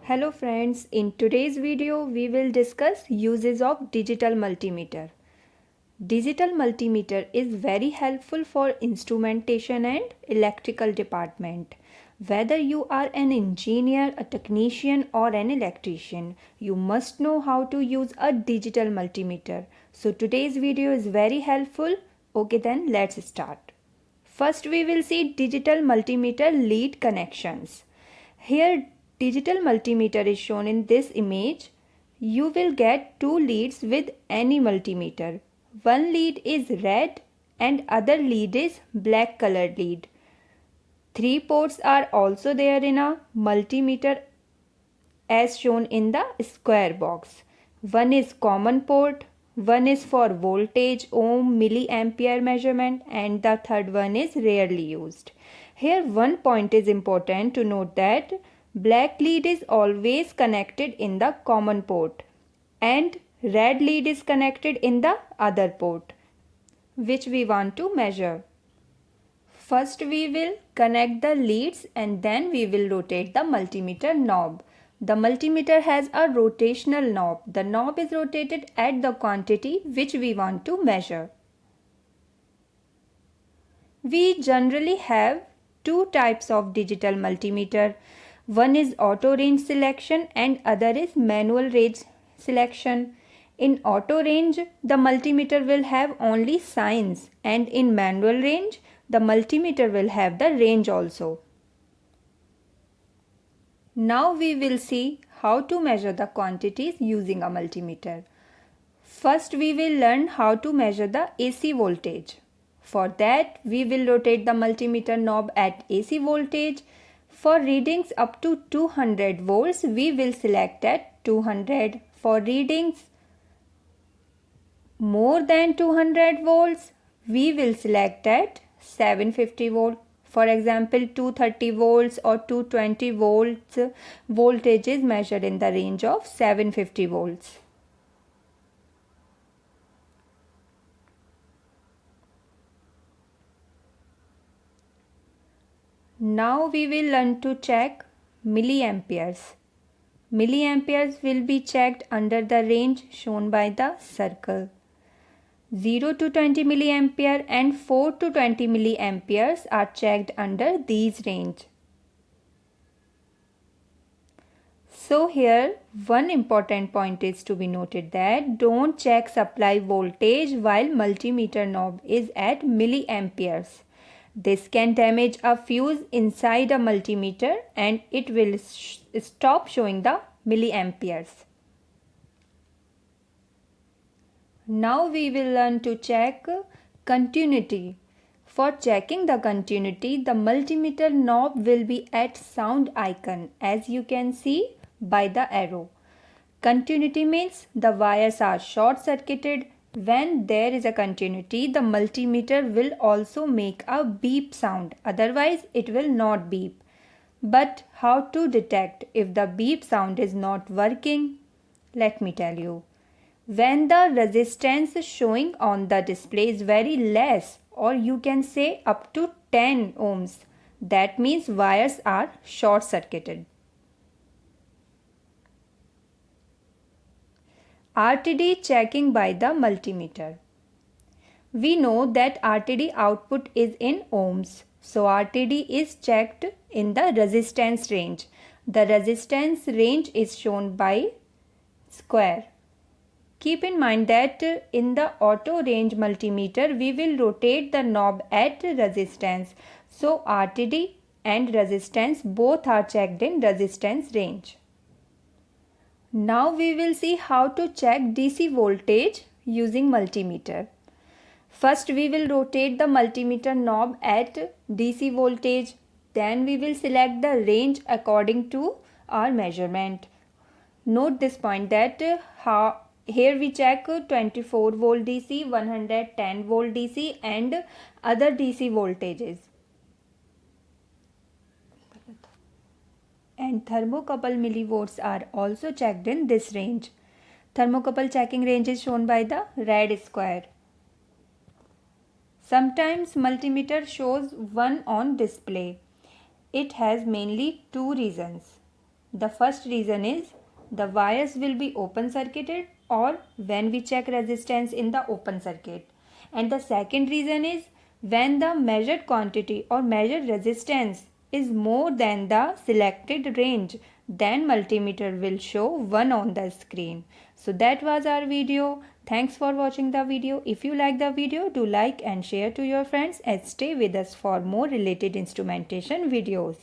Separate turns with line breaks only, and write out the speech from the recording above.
Hello friends, in today's video we will discuss uses of digital multimeter. Digital multimeter is very helpful for instrumentation and electrical department. Whether you are an engineer, a technician or an electrician, you must know how to use a digital multimeter. So today's video is very helpful. Okay, then let's start. First we will see digital multimeter lead connections. Here digital multimeter is shown in this image. You will get two leads with any multimeter. One lead is red and other lead is black colored lead. Three ports are also there in a multimeter as shown in the square box. One is common port, one is for voltage, ohm, milliampere measurement, and the third one is rarely used. Here one point is important to note that black lead is always connected in the common port and red lead is connected in the other port which we want to measure. First we will connect the leads and then we will rotate the multimeter knob. The multimeter has a rotational knob. The knob is rotated at the quantity which we want to measure. We generally have two types of digital multimeter. One is auto range selection and other is manual range selection. In auto range, the multimeter will have only signs, and in manual range, the multimeter will have the range also. Now we will see how to measure the quantities using a multimeter. First we will learn how to measure the AC voltage. For that we will rotate the multimeter knob at AC voltage. For readings up to 200 volts we will select at 200. For readings more than 200 volts we will select at 750 volt. For example, 230 volts or 220 volts voltage is measured in the range of 750 volts. Now we will learn to check milliamperes. Milliamperes will be checked under the range shown by the circle. 0 to 20 milliampere and 4 to 20 milliamperes are checked under these range. So here one important point is to be noted that don't check supply voltage while multimeter knob is at milliamperes. This can damage a fuse inside a multimeter and it will stop showing the milliamperes. Now we will learn to check continuity. For checking the continuity, the multimeter knob will be at sound icon as you can see by the arrow. Continuity means the wires are short circuited. When there is a continuity, the multimeter will also make a beep sound. Otherwise, it will not beep. But how to detect if the beep sound is not working? Let me tell you. When the resistance showing on the display is very less, or you can say up to 10 ohms, that means wires are short circuited. RTD checking by the multimeter. We know that RTD output is in ohms. So RTD is checked in the resistance range. The resistance range is shown by square. Keep in mind that in the auto range multimeter we will rotate the knob at resistance. So RTD and resistance both are checked in resistance range. Now we will see how to check DC voltage using multimeter. First we will rotate the multimeter knob at DC voltage. Then we will select the range according to our measurement. Note this point that here we check 24 volt DC, 110 volt DC and other DC voltages. And thermocouple millivolts are also checked in this range. Thermocouple checking range is shown by the red square. Sometimes multimeter shows 1 on display. It has mainly two reasons. The first reason is the wires will be open circuited or when we check resistance in the open circuit. And the second reason is when the measured quantity or measured resistance is more than the selected range, then multimeter will show 1 on the screen. So that was our video. Thanks for watching the video. If you like the video, do like and share to your friends and stay with us for more related instrumentation videos.